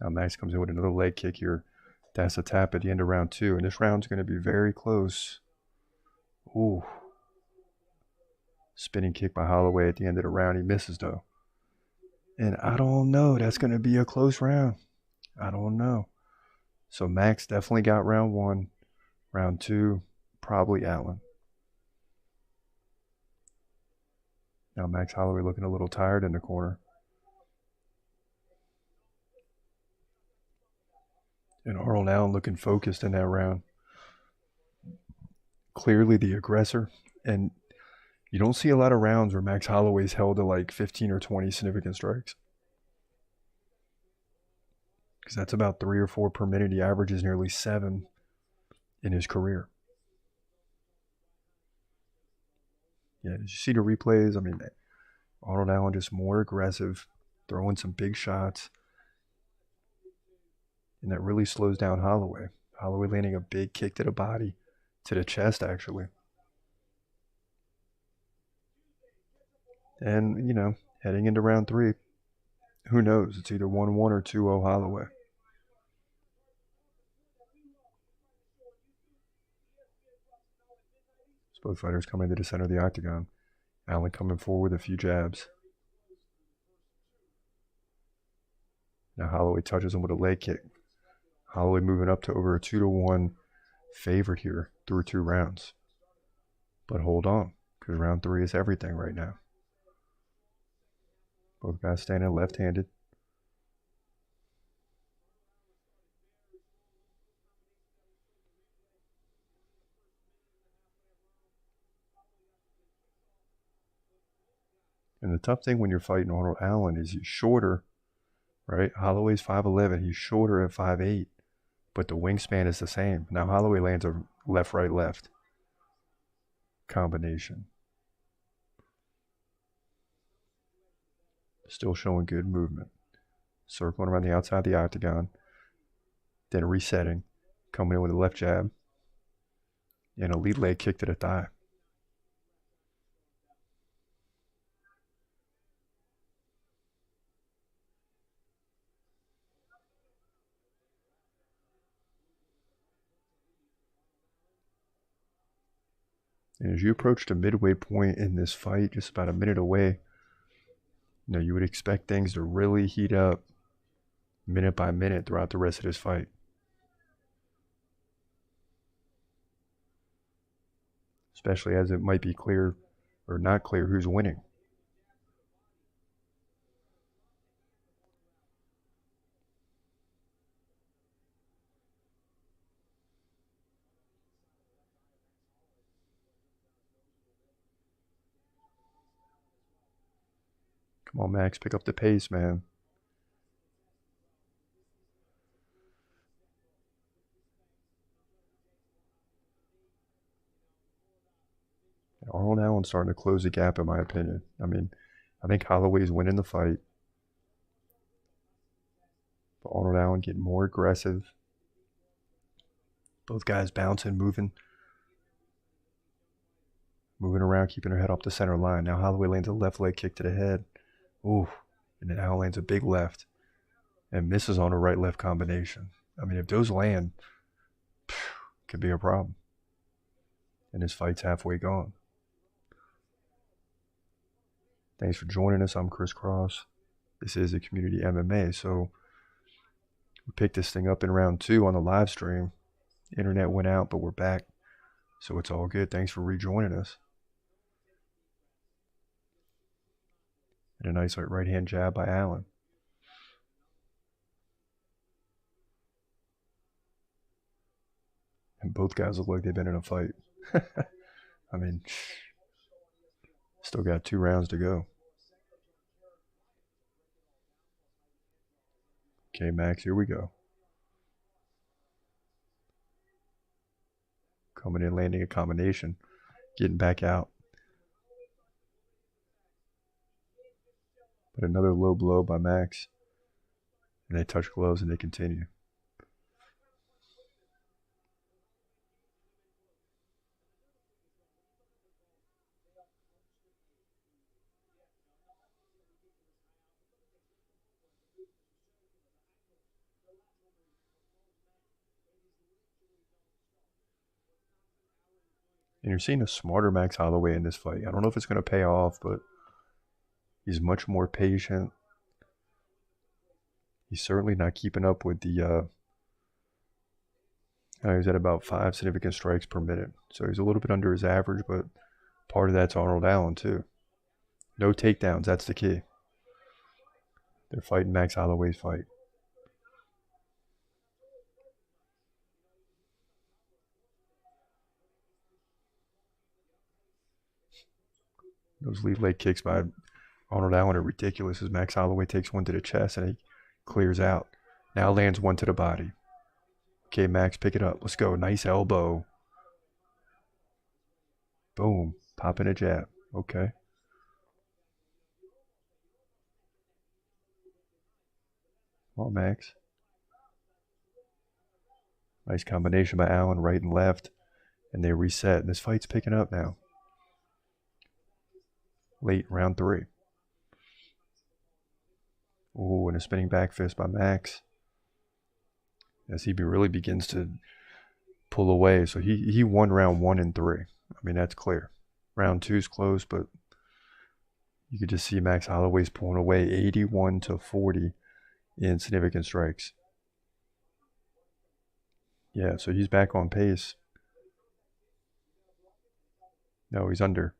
Now Max comes in with another leg kick here. That's a tap at the end of round 2. And this round's going to be very close. Ooh. Spinning kick by Holloway at the end of the round. He misses, though. And I don't know. That's going to be a close round. I don't know. So Max definitely got round 1. Round 2, probably Allen. Now Max Holloway looking a little tired in the corner. And Arnold Allen looking focused in that round. Clearly the aggressor. And you don't see a lot of rounds where Max Holloway's held to like 15 or 20 significant strikes. Because that's about 3 or 4 per minute. He averages nearly 7 in his career. Yeah, did you see the replays? I mean, Arnold Allen just more aggressive, throwing some big shots. And that really slows down Holloway. Holloway landing a big kick to the body, to the chest, actually. And, you know, heading into round 3, who knows? It's either 1-1 or 2-0 Holloway. Both fighters coming to the center of the octagon. Allen coming forward with a few jabs. Now Holloway touches him with a leg kick. Holloway moving up to over a 2-1 favorite here through 2 rounds. But hold on, because round 3 is everything right now. Both guys standing left-handed. And the tough thing when you're fighting Arnold Allen is he's shorter, right? Holloway's 5'11". He's shorter at 5'8", but the wingspan is the same. Now Holloway lands a left-right-left combination. Still showing good movement. Circling around the outside of the octagon. Then resetting. Coming in with a left jab. And a lead leg kick to the thigh. And as you approach the midway point in this fight, just about a minute away, you know, you would expect things to really heat up minute by minute throughout the rest of this fight. Especially as it might be clear or not clear who's winning. Come on, Max, pick up the pace, man. Arnold Allen's starting to close the gap, in my opinion. I mean, I think Holloway's winning the fight. But Arnold Allen getting more aggressive. Both guys bouncing, moving around, keeping their head off the center line. Now Holloway lands a left leg kick to the head. Ooh, and then Allen lands a big left and misses on a right-left combination. I mean, if those land, could be a problem. And this fight's halfway gone. Thanks for joining us. I'm Chris Cross. This is a community MMA. So we picked this thing up in round 2 on the live stream. Internet went out, but we're back. So it's all good. Thanks for rejoining us. And a nice right-hand jab by Allen. And both guys look like they've been in a fight. I mean, still got 2 rounds to go. Okay, Max, here we go. Coming in, landing a combination. Getting back out. But another low blow by Max. And they touch gloves and they continue. And you're seeing a smarter Max Holloway in this fight. I don't know if it's going to pay off, but he's much more patient. He's certainly not keeping up with the he's at about 5 significant strikes per minute. So he's a little bit under his average, but part of that's Arnold Allen too. No takedowns, that's the key. They're fighting Max Holloway's fight. Those lead leg kicks by Arnold Allen are ridiculous as Max Holloway takes one to the chest and he clears out. Now lands one to the body. Okay, Max, pick it up. Let's go. Nice elbow. Boom. Popping a jab. Okay. Come on, Max. Nice combination by Allen, right and left. And they reset. And this fight's picking up now. Late, round 3. Ooh, and a spinning back fist by Max. As he really begins to pull away. So he won round 1 and 3. I mean, that's clear. Round 2's close, but you could just see Max Holloway's pulling away 81-40 in significant strikes. Yeah, so he's back on pace. No, he's under.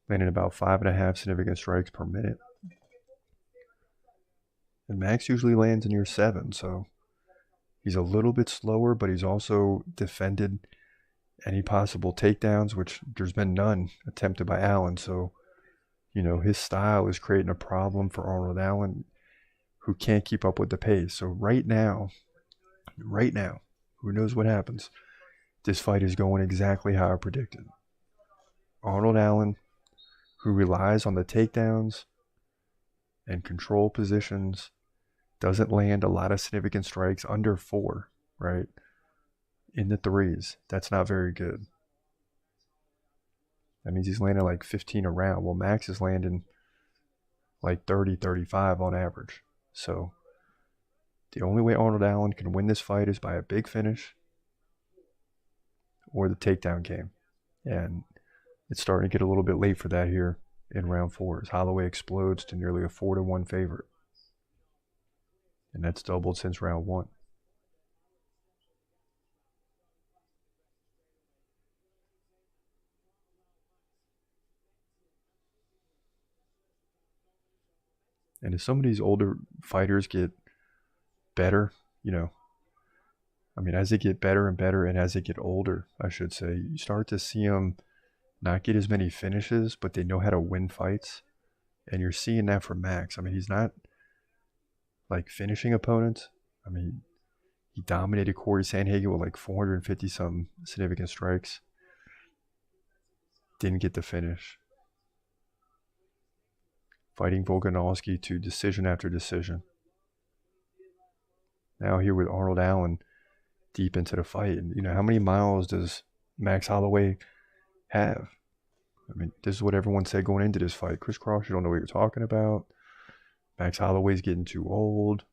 Landing about 5.5 significant strikes per minute. And Max usually lands near 7, so he's a little bit slower, but he's also defended any possible takedowns, which there's been none attempted by Allen. So, his style is creating a problem for Arnold Allen, who can't keep up with the pace. So right now, who knows what happens? This fight is going exactly how I predicted. Arnold Allen, who relies on the takedowns and control positions, doesn't land a lot of significant strikes under 4, right? In the 3s. That's not very good. That means he's landing like 15 a round. Well, Max is landing like 30, 35 on average. So the only way Arnold Allen can win this fight is by a big finish or the takedown game. And it's starting to get a little bit late for that here in round 4 as Holloway explodes to nearly a 4-1 favorite. And that's doubled since round 1. And as some of these older fighters get better, as they get better and better, and as they get older, I should say, you start to see them not get as many finishes, but they know how to win fights. And you're seeing that from Max. He's not like finishing opponents. He dominated Corey Sandhagen with like 450-something significant strikes. Didn't get the finish. Fighting Volkanovski to decision after decision. Now here with Arnold Allen deep into the fight. And, how many miles does Max Holloway have? This is what everyone said going into this fight. Chris Cross, you don't know what you're talking about. Max Holloway's getting too old.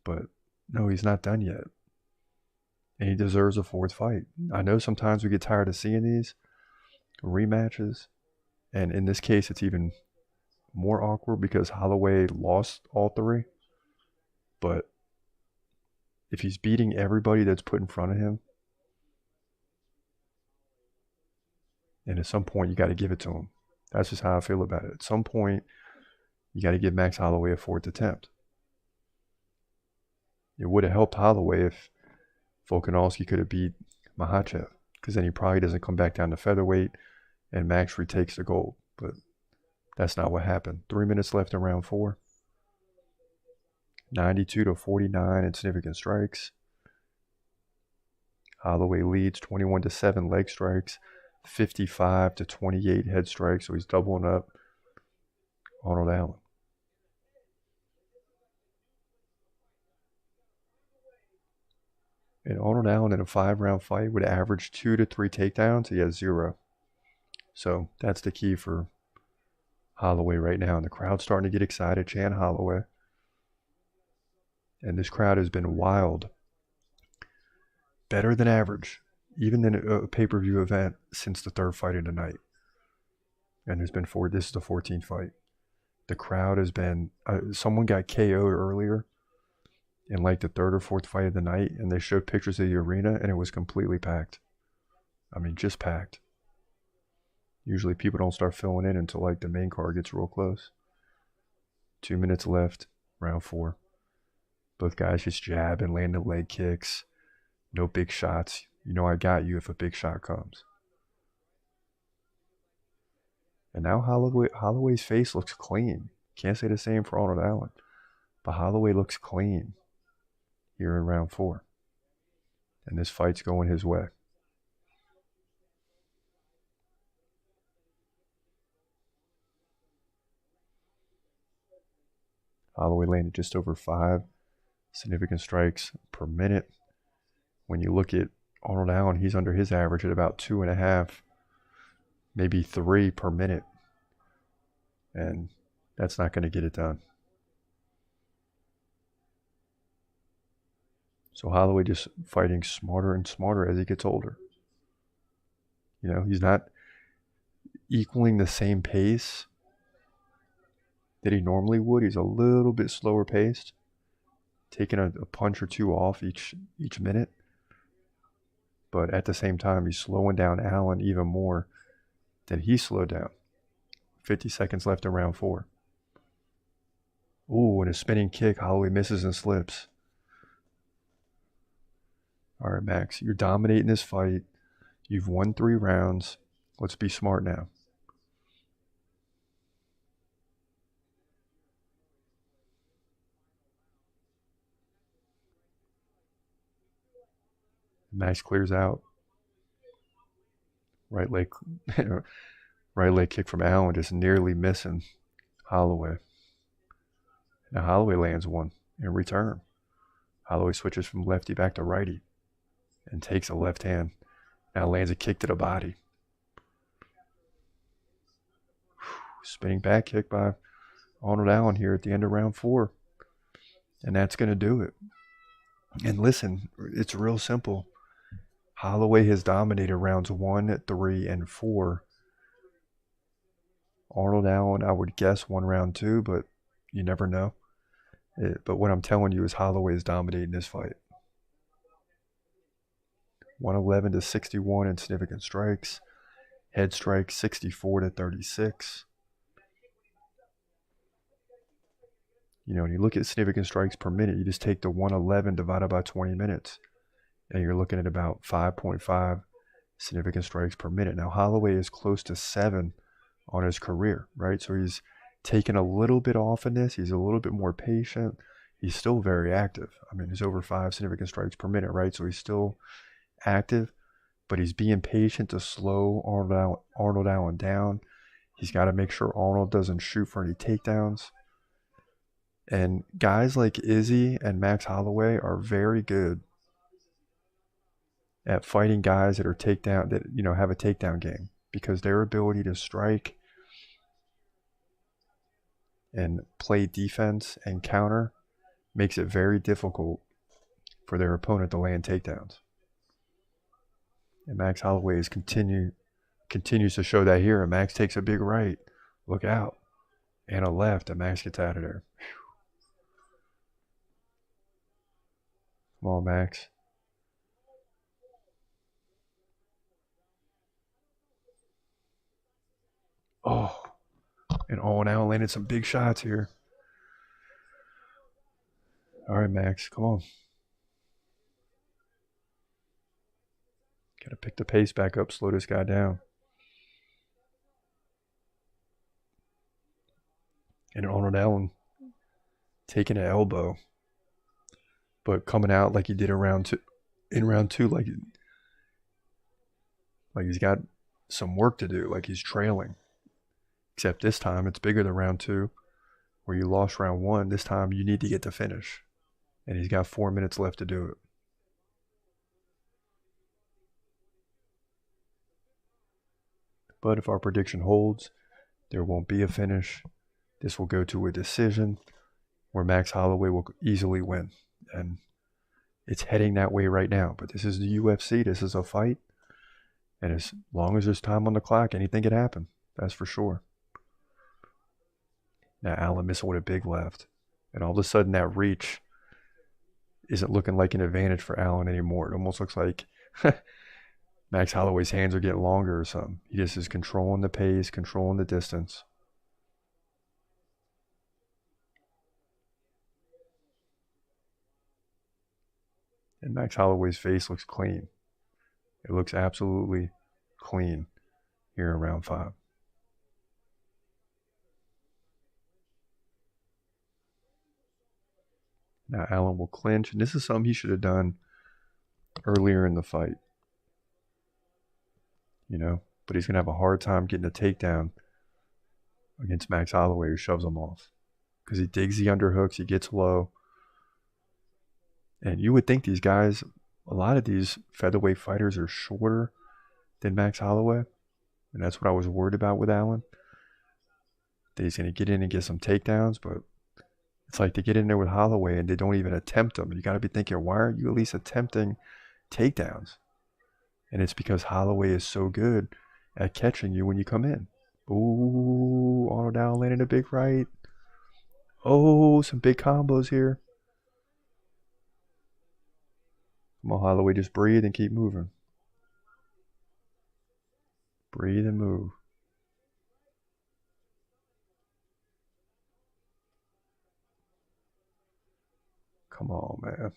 But no, he's not done yet. And he deserves a 4th fight. I know sometimes we get tired of seeing these rematches. And in this case, it's even more awkward because Holloway lost all 3. But if he's beating everybody that's put in front of him, and at some point you got to give it to him. That's just how I feel about it. At some point, you got to give Max Holloway a 4th attempt. It would have helped Holloway if Volkanovski could have beat Makhachev, because then he probably doesn't come back down to featherweight and Max retakes the gold. But that's not what happened. 3 minutes left in round 4. 92-49 in significant strikes. Holloway leads 21-7 leg strikes, 55-28 head strikes. So he's doubling up Arnold Allen. And Arnold Allen in a 5-round fight would average 2 to 3 takedowns. He has 0. So that's the key for Holloway right now. And the crowd's starting to get excited. Chant Holloway. And this crowd has been wild. Better than average even in a pay-per-view event since the third fight of the night. And there's been four. This is the 14th fight. The crowd has been. Someone got KO'd earlier in like the third or fourth fight of the night, and they showed pictures of the arena, and it was completely packed. I mean, just packed. Usually people don't start filling in until like the main card gets real close. 2 minutes left, round 4. Both guys just jab and land the leg kicks. No big shots. You know I got you if a big shot comes. And now Holloway's face looks clean. Can't say the same for Arnold Allen. But Holloway looks clean here in round 4. And this fight's going his way. Holloway landed just over 5 significant strikes per minute. When you look at Arnold Allen, he's under his average at about 2.5, maybe 3 per minute. And that's not going to get it done. So Holloway just fighting smarter and smarter as he gets older. You know, he's not equaling the same pace that he normally would. He's a little bit slower paced, taking a punch or two off each minute. But at the same time, he's slowing down Allen even more than he slowed down. 50 seconds left in round 4. Ooh, and a spinning kick. Holloway misses and slips. All right, Max, you're dominating this fight. You've won 3 rounds. Let's be smart now. Max clears out. Right leg kick from Allen, just nearly missing Holloway. Now Holloway lands one in return. Holloway switches from lefty back to righty and takes a left hand. Now lands a kick to the body. Spinning back kick by Arnold Allen here at the end of round 4. And that's going to do it. And listen, it's real simple. Holloway has dominated rounds 1, 3, and 4. Arnold Allen, I would guess, won round 2, but you never know. But what I'm telling you is Holloway is dominating this fight. 111 to 61 in significant strikes. Head strikes 64 to 36. You know, when you look at significant strikes per minute, you just take the 111 divided by 20 minutes. And you're looking at about 5.5 significant strikes per minute. Now, Holloway is close to 7 on his career, right? So he's taken a little bit off in this. He's a little bit more patient. He's still very active. I mean, he's over 5 significant strikes per minute, right? So he's still active, but he's being patient to slow Arnold Allen down. He's got to make sure Arnold doesn't shoot for any takedowns. And guys like Izzy and Max Holloway are very good at fighting guys that are have a takedown game, because their ability to strike and play defense and counter makes it very difficult for their opponent to land takedowns. And Max Holloway continues to show that here. And Max takes a big right. Look out. And a left, and Max gets out of there. Whew. Come on, Max. Oh, and Arnold Allen landed some big shots here. All right, Max, come on. Got to pick the pace back up, slow this guy down. And Arnold Allen taking an elbow, but coming out like he did in round 2, like he's got some work to do, like he's trailing. Except this time it's bigger than round 2, where you lost round 1. This time you need to get the finish. And he's got 4 minutes left to do it. But if our prediction holds, there won't be a finish. This will go to a decision where Max Holloway will easily win. And it's heading that way right now. But this is the UFC. This is a fight. And as long as there's time on the clock, anything can happen. That's for sure. Now Allen missing with a big left. And all of a sudden that reach isn't looking like an advantage for Allen anymore. It almost looks like Max Holloway's hands are getting longer or something. He just is controlling the pace, controlling the distance. And Max Holloway's face looks clean. It looks absolutely clean here in round 5. Now Allen will clinch, and this is something he should have done earlier in the fight. But he's going to have a hard time getting a takedown against Max Holloway, who shoves him off. Because he digs the underhooks, he gets low. And you would think these guys, a lot of these featherweight fighters are shorter than Max Holloway. And that's what I was worried about with Allen. That he's going to get in and get some takedowns, but it's like they get in there with Holloway and they don't even attempt them. You got to be thinking, why aren't you at least attempting takedowns? And it's because Holloway is so good at catching you when you come in. Ooh, Arnold Allen landing a big right. Oh, some big combos here. Come on, Holloway, just breathe and keep moving. Breathe and move. Come on, man.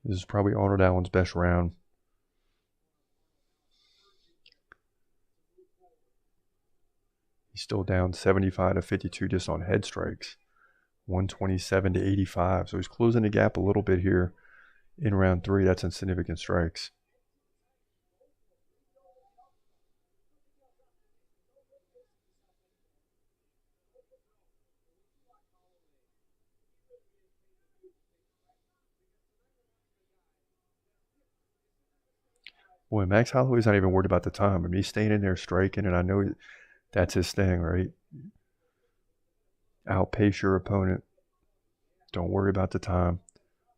This is probably Arnold Allen's best round. He's still down 75-52 just on head strikes. 127-85. So he's closing the gap a little bit here in round 3. That's in significant strikes. Boy, Max Holloway's not even worried about the time. I mean, he's staying in there striking, and I know that's his thing, right? Outpace your opponent. Don't worry about the time.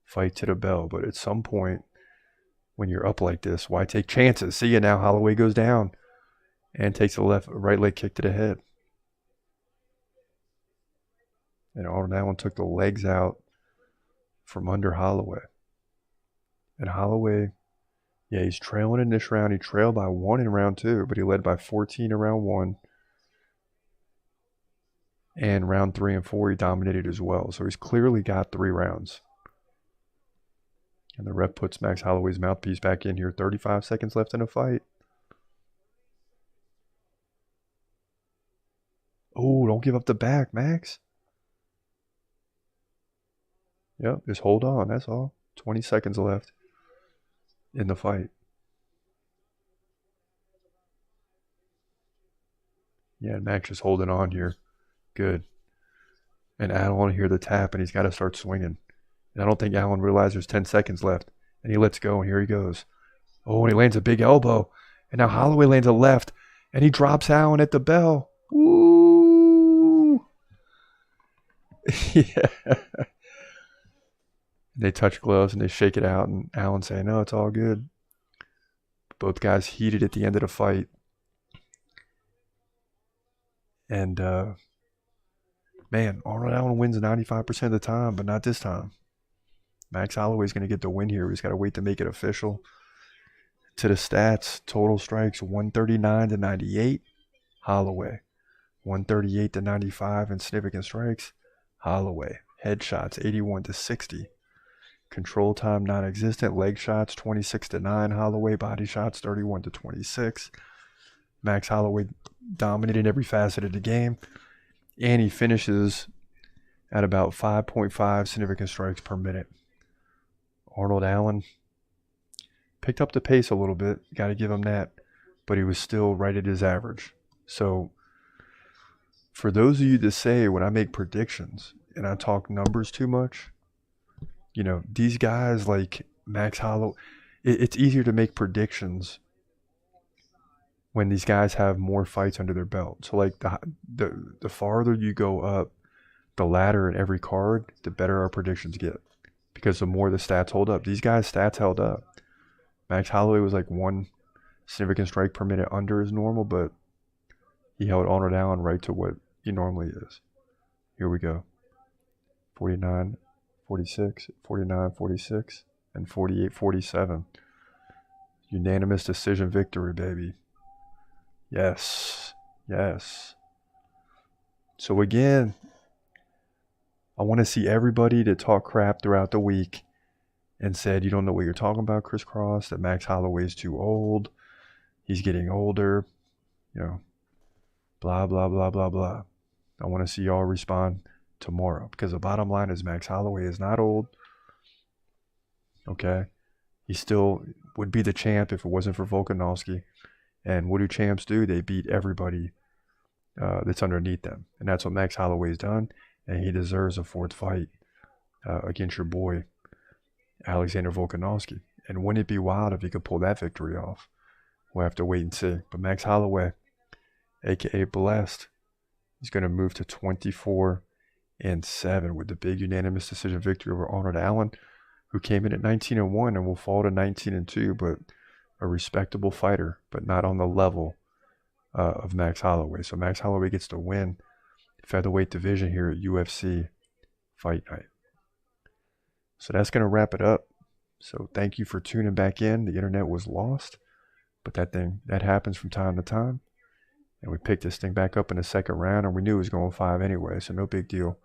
Fight to the bell. But at some point, when you're up like this, why take chances? See you now. Holloway goes down and takes a right leg kick to the head. And Arnold Allen took the legs out from under Holloway. And Holloway, yeah, he's trailing in this round. He trailed by 1 in round 2, but he led by 14 in round 1. And round 3 and 4, he dominated as well. So he's clearly got 3 rounds. And the ref puts Max Holloway's mouthpiece back in here. 35 seconds left in the fight. Oh, don't give up the back, Max. Yep, just hold on. That's all. 20 seconds left in the fight. Yeah, Max just holding on here. Good. And I don't want to hear the tap, and he's got to start swinging. And I don't think Allen realized there's 10 seconds left. And he lets go, and here he goes. Oh, and he lands a big elbow. And now Holloway lands a left, and he drops Allen at the bell. Woo! Yeah. They touch gloves, and they shake it out, and Allen saying, no, it's all good. Both guys heated at the end of the fight. And, man, Arnold Allen wins 95% of the time, but not this time. Max Holloway's going to get the win here. He's got to wait to make it official. To the stats, total strikes 139-98. Holloway. 138-95 in significant strikes. Holloway. Headshots 81-60. Control time non-existent. Leg shots 26-9. Holloway. Body shots 31-26. Max Holloway dominated every facet of the game. And he finishes at about 5.5 significant strikes per minute. Arnold Allen picked up the pace a little bit. Got to give him that. But he was still right at his average. So for those of you that say when I make predictions and I talk numbers too much, these guys like Max Holloway, it's easier to make predictions when these guys have more fights under their belt. So like the farther you go up, the latter in every card, the better our predictions get. Because the more the stats hold up. These guys' stats held up. Max Holloway was like 1 significant strike per minute under his normal, but he held Arnold Allen right to what he normally is. Here we go. 49, 46, 49, 46, and 48, 47. Unanimous decision victory, baby. Yes. Yes. So again, I want to see everybody that talk crap throughout the week and said, you don't know what you're talking about, Chris Cross, that Max Holloway is too old. He's getting older. You know, blah, blah, blah, blah, blah. I want to see y'all respond tomorrow, because the bottom line is Max Holloway is not old. Okay? He still would be the champ if it wasn't for Volkanovski. And what do champs do? They beat everybody that's underneath them. And that's what Max Holloway's done. And he deserves a 4th fight against your boy, Alexander Volkanovski. And wouldn't it be wild if he could pull that victory off? We'll have to wait and see. But Max Holloway, a.k.a. Blessed, he's going to move to 24-7 with the big unanimous decision victory over Arnold Allen, who came in at 19-1 and will fall to 19-2, but a respectable fighter, but not on the level of Max Holloway. So Max Holloway gets to win featherweight division here at UFC Fight Night. So that's going to wrap it up. So thank you for tuning back in. The internet was lost, but that happens from time to time. And we picked this thing back up in the second round, and we knew it was going 5 anyway, so no big deal.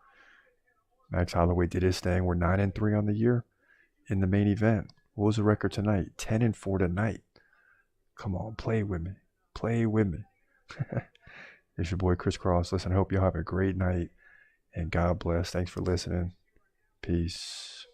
Max Holloway did his thing. We're 9-3 on the year in the main event. What was the record tonight? 10-4 tonight. Come on, play with me. Play with me. It's your boy Chris Cross. Listen, I hope y'all have a great night, and God bless. Thanks for listening. Peace.